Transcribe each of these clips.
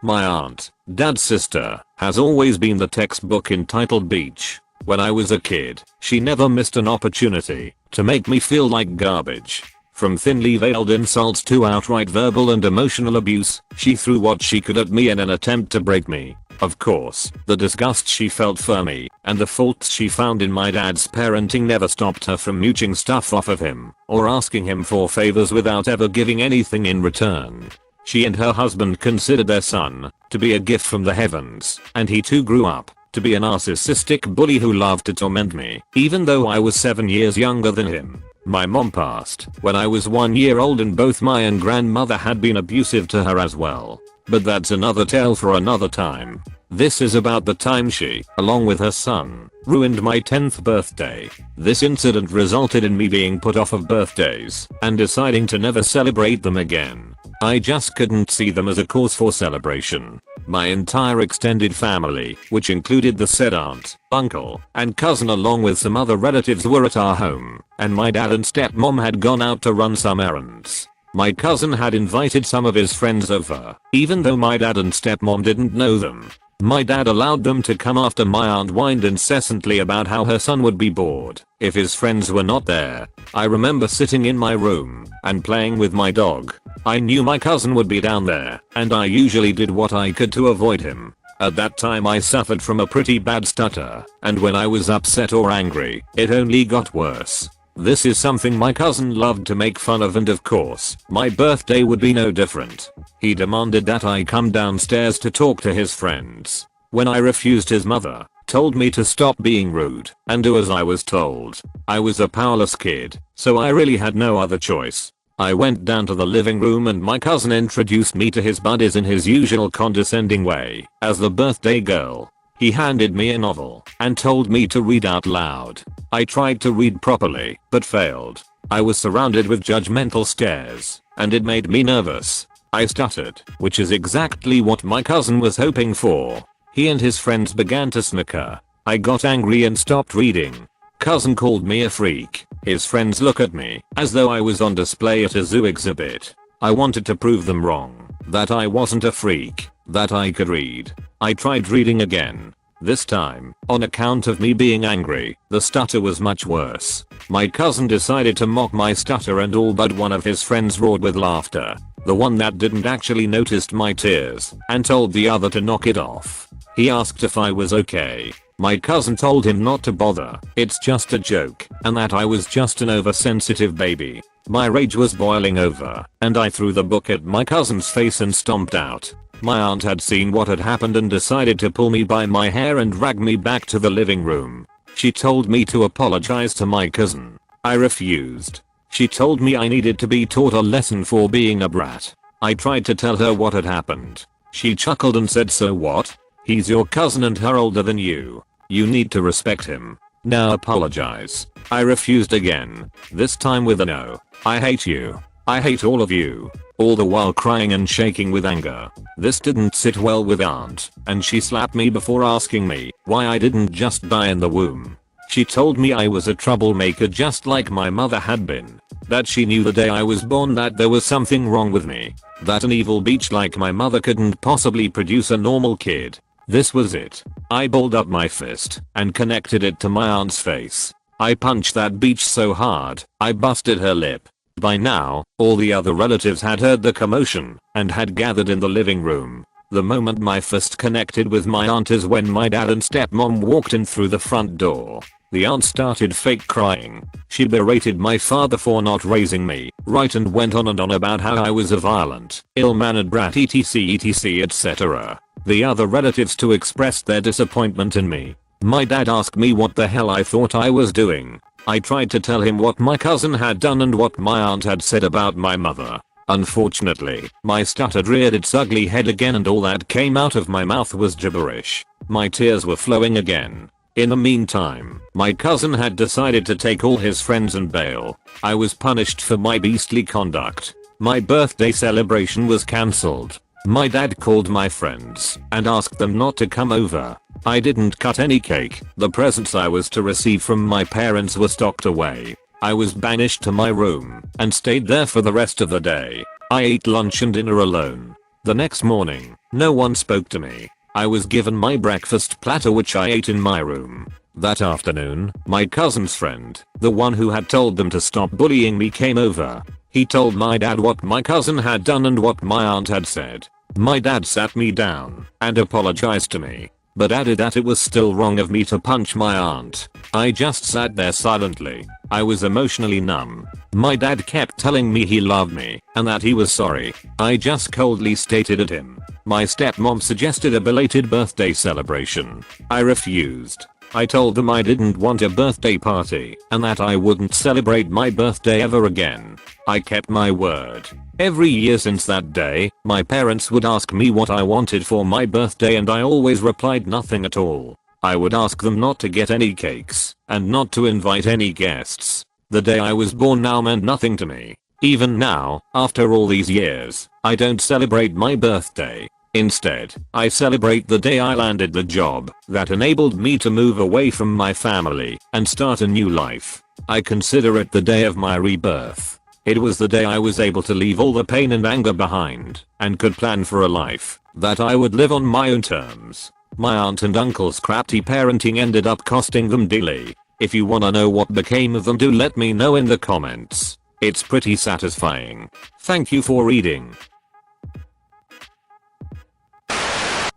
My aunt, dad's sister, has always been the textbook entitled beach. When I was a kid, she never missed an opportunity to make me feel like garbage. From thinly veiled insults to outright verbal and emotional abuse, she threw what she could at me in an attempt to break me. Of course, the disgust she felt for me and the faults she found in my dad's parenting never stopped her from mooching stuff off of him or asking him for favors without ever giving anything in return. She and her husband considered their son to be a gift from the heavens, and he too grew up to be a narcissistic bully who loved to torment me, even though I was 7 years younger than him. My mom passed when I was 1 year old, and both my and grandmother had been abusive to her as well. But that's another tale for another time. This is about the time she, along with her son, ruined my 10th birthday. This incident resulted in me being put off of birthdays and deciding to never celebrate them again. I just couldn't see them as a cause for celebration. My entire extended family, which included the said aunt, uncle, and cousin along with some other relatives, were at our home, and my dad and stepmom had gone out to run some errands. My cousin had invited some of his friends over, even though my dad and stepmom didn't know them. My dad allowed them to come after my aunt whined incessantly about how her son would be bored if his friends were not there. I remember sitting in my room and playing with my dog. I knew my cousin would be down there, and I usually did what I could to avoid him. At that time I suffered from a pretty bad stutter, and when I was upset or angry, it only got worse. This is something my cousin loved to make fun of, and of course, my birthday would be no different. He demanded that I come downstairs to talk to his friends. When I refused, his mother told me to stop being rude and do as I was told. I was a powerless kid, so I really had no other choice. I went down to the living room and my cousin introduced me to his buddies in his usual condescending way as the birthday girl. He handed me a novel and told me to read out loud. I tried to read properly, but failed. I was surrounded with judgmental stares, and it made me nervous. I stuttered, which is exactly what my cousin was hoping for. He and his friends began to snicker. I got angry and stopped reading. Cousin called me a freak. His friends looked at me as though I was on display at a zoo exhibit. I wanted to prove them wrong, that I wasn't a freak, that I could read. I tried reading again. This time, on account of me being angry, the stutter was much worse. My cousin decided to mock my stutter and all but one of his friends roared with laughter. The one that didn't actually noticed my tears and told the other to knock it off. He asked if I was okay. My cousin told him not to bother, it's just a joke, and that I was just an oversensitive baby. My rage was boiling over, and I threw the book at my cousin's face and stomped out. My aunt had seen what had happened and decided to pull me by my hair and drag me back to the living room. She told me to apologize to my cousin. I refused. She told me I needed to be taught a lesson for being a brat. I tried to tell her what had happened. She chuckled and said, "So what? He's your cousin and her older than you. You need to respect him. Now apologize." I refused again, this time with a no. "I hate you. I hate all of you." All the while crying and shaking with anger. This didn't sit well with aunt, and she slapped me before asking me why I didn't just die in the womb. She told me I was a troublemaker just like my mother had been, that she knew the day I was born that there was something wrong with me, that an evil beach like my mother couldn't possibly produce a normal kid. This was it. I balled up my fist and connected it to my aunt's face. I punched that beach so hard, I busted her lip. By now, all the other relatives had heard the commotion and had gathered in the living room. The moment my fist connected with my aunt is when my dad and stepmom walked in through the front door. The aunt started fake crying. She berated my father for not raising me right and went on and on about how I was a violent, ill-mannered brat etc etc. The other relatives too expressed their disappointment in me. My dad asked me what the hell I thought I was doing. I tried to tell him what my cousin had done and what my aunt had said about my mother. Unfortunately, my stutter reared its ugly head again and all that came out of my mouth was gibberish. My tears were flowing again. In the meantime, my cousin had decided to take all his friends and bail. I was punished for my beastly conduct. My birthday celebration was cancelled. My dad called my friends and asked them not to come over. I didn't cut any cake. The presents I was to receive from my parents were stocked away. I was banished to my room and stayed there for the rest of the day. I ate lunch and dinner alone. The next morning, no one spoke to me. I was given my breakfast platter which I ate in my room. That afternoon, my cousin's friend, the one who had told them to stop bullying me, came over. He told my dad what my cousin had done and what my aunt had said. My dad sat me down and apologized to me, but added that it was still wrong of me to punch my aunt. I just sat there silently. I was emotionally numb. My dad kept telling me he loved me and that he was sorry. I just coldly stated at him. My stepmom suggested a belated birthday celebration. I refused. I told them I didn't want a birthday party and that I wouldn't celebrate my birthday ever again. I kept my word. Every year since that day, my parents would ask me what I wanted for my birthday and I always replied nothing at all. I would ask them not to get any cakes and not to invite any guests. The day I was born now meant nothing to me. Even now, after all these years, I don't celebrate my birthday. Instead, I celebrate the day I landed the job that enabled me to move away from my family and start a new life. I consider it the day of my rebirth. It was the day I was able to leave all the pain and anger behind and could plan for a life that I would live on my own terms. My aunt and uncle's crafty parenting ended up costing them dearly. If you wanna know what became of them, do let me know in the comments. It's pretty satisfying. Thank you for reading.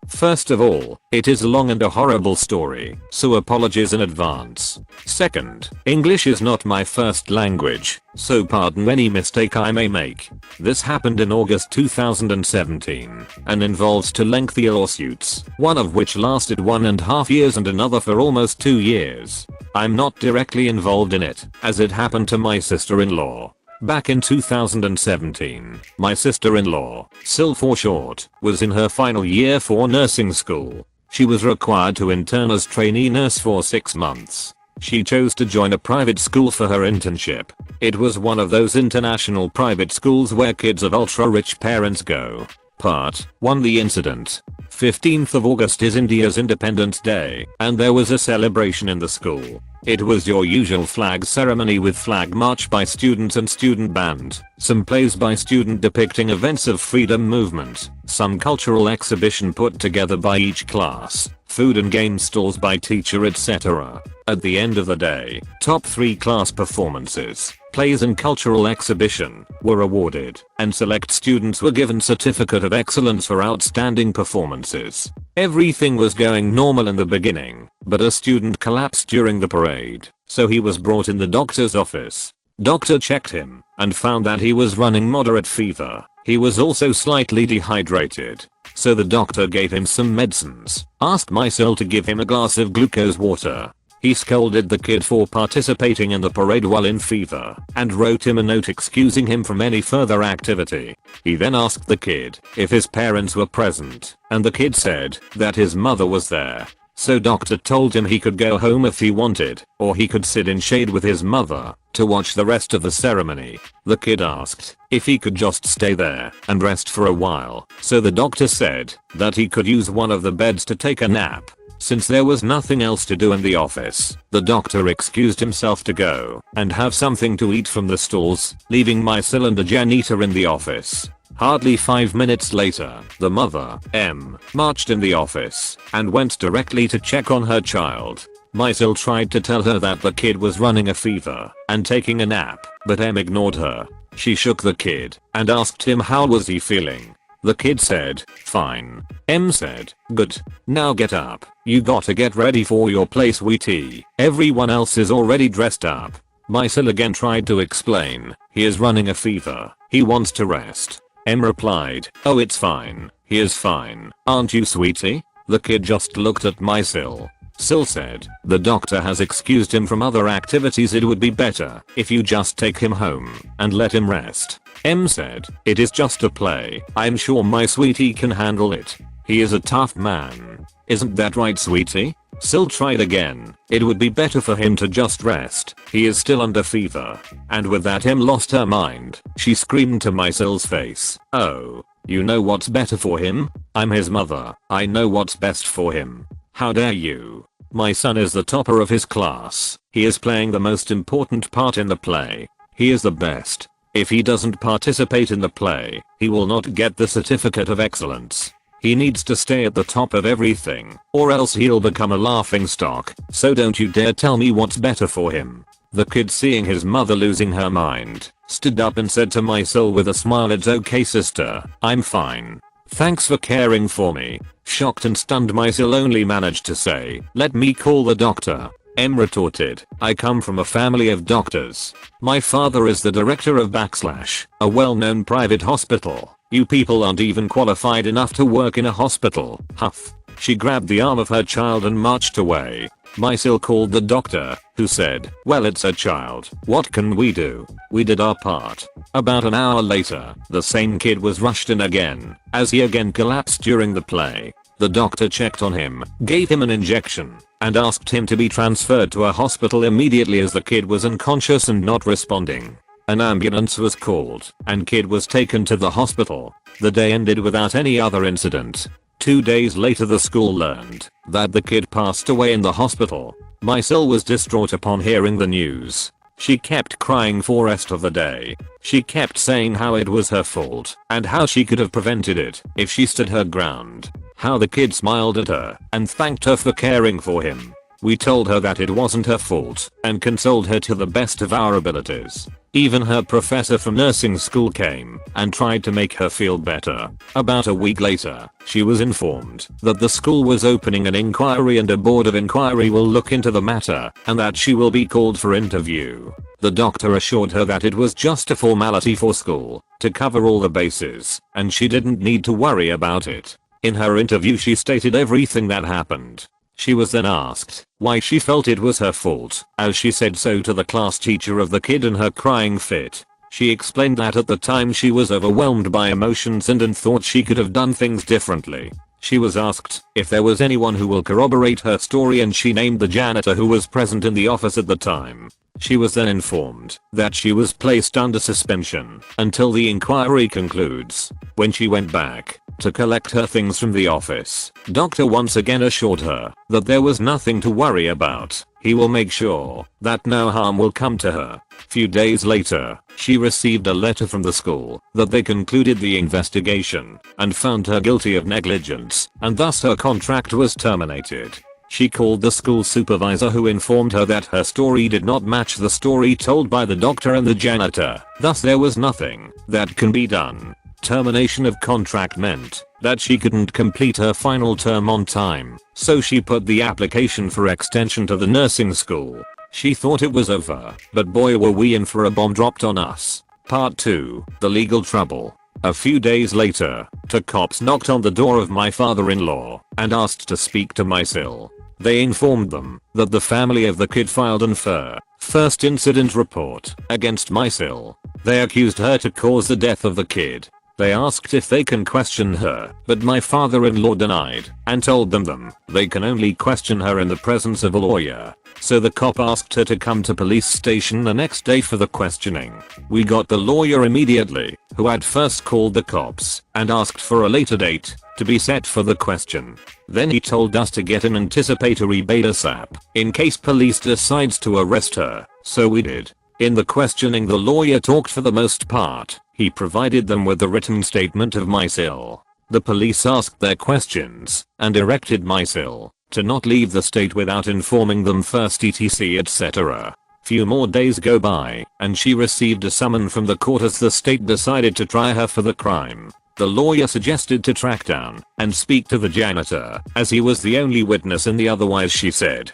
First of all, it is long and a horrible story, so apologies in advance. Second, English is not my first language, so pardon any mistake I may make. This happened in August 2017 and involves two lengthy lawsuits, one of which lasted 1.5 years and another for almost 2 years. I'm not directly involved in it, as it happened to my sister-in-law. Back in 2017, my sister-in-law, Sil for short, was in her final year for nursing school. She was required to intern as trainee nurse for 6 months. She chose to join a private school for her internship. It was one of those international private schools where kids of ultra-rich parents go. Part 1. The incident. 15th of August is India's Independence Day, and there was a celebration in the school. It was your usual flag ceremony with flag march by students and student band, some plays by student depicting events of freedom movement, some cultural exhibition put together by each class, food and game stalls by teacher, etc. At the end of the day, top 3 class performances, plays and cultural exhibition, were awarded, and select students were given certificate of excellence for outstanding performances. Everything was going normal in the beginning, but a student collapsed during the parade, so he was brought in the doctor's office. Doctor checked him and found that he was running moderate fever. He was also slightly dehydrated, so the doctor gave him some medicines, asked my Sil to give him a glass of glucose water. He scolded the kid for participating in the parade while in fever and wrote him a note excusing him from any further activity. He then asked the kid if his parents were present, and the kid said that his mother was there. So doctor told him he could go home if he wanted, or he could sit in shade with his mother to watch the rest of the ceremony. The kid asked if he could just stay there and rest for a while, so the doctor said that he could use one of the beds to take a nap. Since there was nothing else to do in the office, the doctor excused himself to go and have something to eat from the stalls, leaving my Sil and the janitor in the office. Hardly 5 minutes later, the mother, M, marched in the office and went directly to check on her child. My Sil tried to tell her that the kid was running a fever and taking a nap, but M ignored her. She shook the kid and asked him how was he feeling. The kid said, "Fine." M said, "Good. Now get up. You gotta get ready for your play, sweetie. Everyone else is already dressed up." My Sil again tried to explain. He is running a fever. He wants to rest. M replied, "Oh, it's fine. He is fine. Aren't you, sweetie?" The kid just looked at my Sil. Sil said, "The doctor has excused him from other activities. It would be better if you just take him home and let him rest." M said, "It is just a play. I'm sure my sweetie can handle it. He is a tough man. Isn't that right, sweetie?" Sil tried again. It would be better for him to just rest. He is still under fever. And with that, M lost her mind. She screamed to my Sil's face, "Oh, you know what's better for him? I'm his mother. I know what's best for him. How dare you? My son is the topper of his class. He is playing the most important part in the play. He is the best. If he doesn't participate in the play, he will not get the certificate of excellence. He needs to stay at the top of everything, or else he'll become a laughingstock, so don't you dare tell me what's better for him. The kid, seeing his mother losing her mind, stood up and said to Mysil with a smile, "It's okay sister, I'm fine. Thanks for caring for me." Shocked and stunned, Mysil only managed to say, "Let me call the doctor." M retorted, "I come from a family of doctors. My father is the director of a well-known private hospital. You people aren't even qualified enough to work in a hospital." Huff. She grabbed the arm of her child and marched away. Mysil called the doctor, who said, "Well, it's a child. What can we do? We did our part." About an hour later, the same kid was rushed in again, as he again collapsed during the play. The doctor checked on him, gave him an injection, and asked him to be transferred to a hospital immediately as the kid was unconscious and not responding. An ambulance was called, and kid was taken to the hospital. The day ended without any other incident. 2 days later, the school learned that the kid passed away in the hospital. Mysil was distraught upon hearing the news. She kept crying for the rest of the day. She kept saying how it was her fault, and how she could have prevented it if she stood her ground. How the kid smiled at her and thanked her for caring for him. We told her that it wasn't her fault and consoled her to the best of our abilities. Even her professor from nursing school came and tried to make her feel better. About a week later, she was informed that the school was opening an inquiry and a board of inquiry will look into the matter and that she will be called for interview. The doctor assured her that it was just a formality for school to cover all the bases and she didn't need to worry about it. In her interview, she stated everything that happened. She was then asked why she felt it was her fault, as she said so to the class teacher of the kid in her crying fit. She explained that at the time she was overwhelmed by emotions and thought she could have done things differently. She was asked if there was anyone who will corroborate her story and she named the janitor who was present in the office at the time. She was then informed that she was placed under suspension until the inquiry concludes. When she went back to collect her things from the office, doctor once again assured her that there was nothing to worry about. He will make sure that no harm will come to her. Few days later, she received a letter from the school that they concluded the investigation and found her guilty of negligence, and thus her contract was terminated. She called the school supervisor, who informed her that her story did not match the story told by the doctor and the janitor. Thus there was nothing that can be done. Termination of contract meant that she couldn't complete her final term on time, so she put the application for extension to the nursing school. She thought it was over, but boy were we in for a bomb dropped on us. Part 2. The legal trouble. A few days later, two cops knocked on the door of my father-in-law and asked to speak to Mysil. They informed them that the family of the kid filed an first incident report against Mysil. They accused her to cause the death of the kid. They asked if they can question her, but my father-in-law denied and told them they can only question her in the presence of a lawyer. So the cop asked her to come to police station the next day for the questioning. We got the lawyer immediately, who had first called the cops and asked for a later date to be set for the question. Then he told us to get an anticipatory bail ASAP in case police decides to arrest her, so we did. In the questioning, the lawyer talked for the most part. He provided them with the written statement of Mysil. The police asked their questions and directed Mysil to not leave the state without informing them first, etc, etc. Few more days go by and she received a summons from the court as the state decided to try her for the crime. The lawyer suggested to track down and speak to the janitor, as he was the only witness in the otherwise she said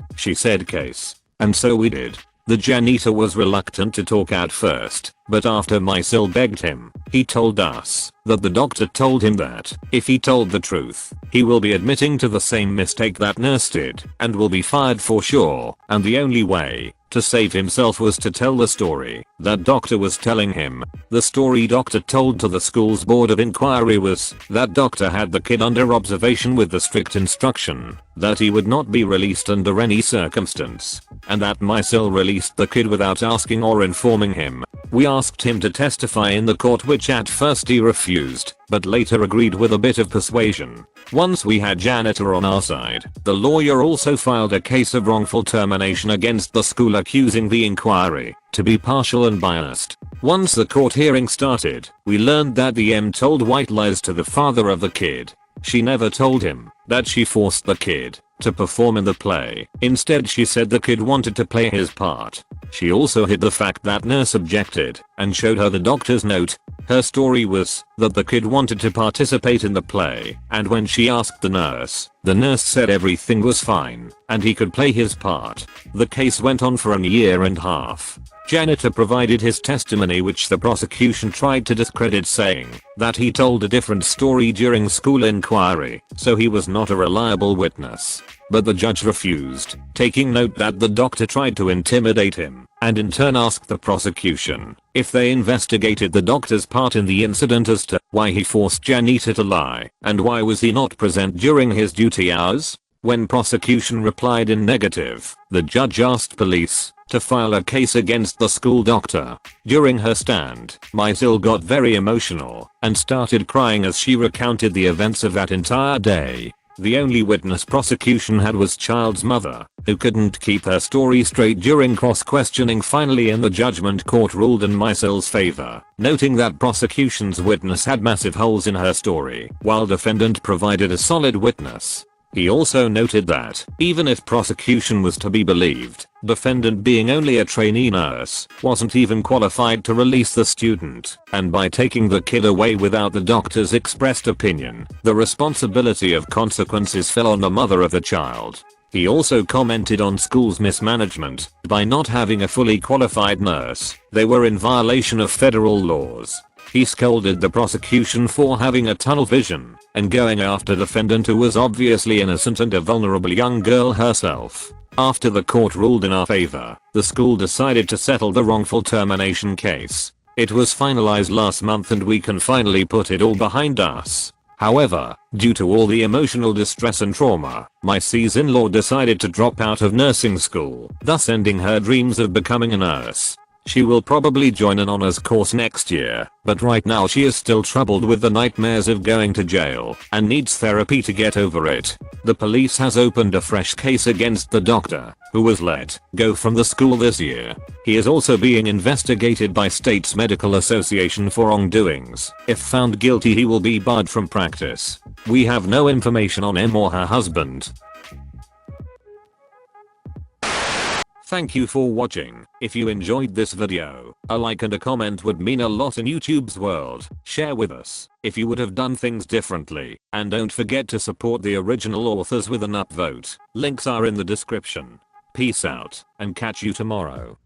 case. And so we did. The janitor was reluctant to talk at first, but after Mysil begged him, he told us that the doctor told him that if he told the truth, he will be admitting to the same mistake that nurse did and will be fired for sure, and the only way to save himself was to tell the story that doctor was telling him. The story doctor told to the school's board of inquiry was that doctor had the kid under observation with the strict instruction that he would not be released under any circumstance, and that Mysil released the kid without asking or informing him. We asked him to testify in the court, which at first he refused, but later agreed with a bit of persuasion. Once we had janitor on our side, the lawyer also filed a case of wrongful termination against the school, accusing the inquiry to be partial and biased. Once the court hearing started, we learned that the M told white lies to the father of the kid. She never told him that she forced the kid to perform in the play. Instead, she said the kid wanted to play his part. She also hid the fact that nurse objected and showed her the doctor's note. Her story was that the kid wanted to participate in the play, and when she asked the nurse said everything was fine and he could play his part. The case went on for a year and a half. Janitor provided his testimony, which the prosecution tried to discredit, saying that he told a different story during school inquiry, so he was not a reliable witness. But the judge refused, taking note that the doctor tried to intimidate him, and in turn asked the prosecution if they investigated the doctor's part in the incident as to why he forced Janitor to lie, and why was he not present during his duty hours. When prosecution replied in negative, the judge asked police to file a case against the school doctor. During her stand, Maisel got very emotional and started crying as she recounted the events of that entire day. The only witness prosecution had was child's mother, who couldn't keep her story straight during cross-questioning. Finally, in the judgment, court ruled in Maisel's favor, noting that prosecution's witness had massive holes in her story, while defendant provided a solid witness. He also noted that, even if prosecution was to be believed, defendant, being only a trainee nurse, wasn't even qualified to release the student, and by taking the kid away without the doctor's expressed opinion, the responsibility of consequences fell on the mother of the child. He also commented on school's mismanagement. By not having a fully qualified nurse, they were in violation of federal laws. He scolded the prosecution for having a tunnel vision and going after defendant, who was obviously innocent and a vulnerable young girl herself. After the court ruled in our favor, the school decided to settle the wrongful termination case. It was finalized last month and we can finally put it all behind us. However, due to all the emotional distress and trauma, my sis-in-law decided to drop out of nursing school, thus ending her dreams of becoming a nurse. She will probably join an honors course next year, but right now she is still troubled with the nightmares of going to jail and needs therapy to get over it. The police has opened a fresh case against the doctor, who was let go from the school this year. He is also being investigated by State's Medical Association for wrongdoings. If found guilty, he will be barred from practice. We have no information on him or her husband. Thank you for watching. If you enjoyed this video, a like and a comment would mean a lot in YouTube's world. Share with us if you would have done things differently, and don't forget to support the original authors with an upvote. Links are in the description. Peace out, and catch you tomorrow.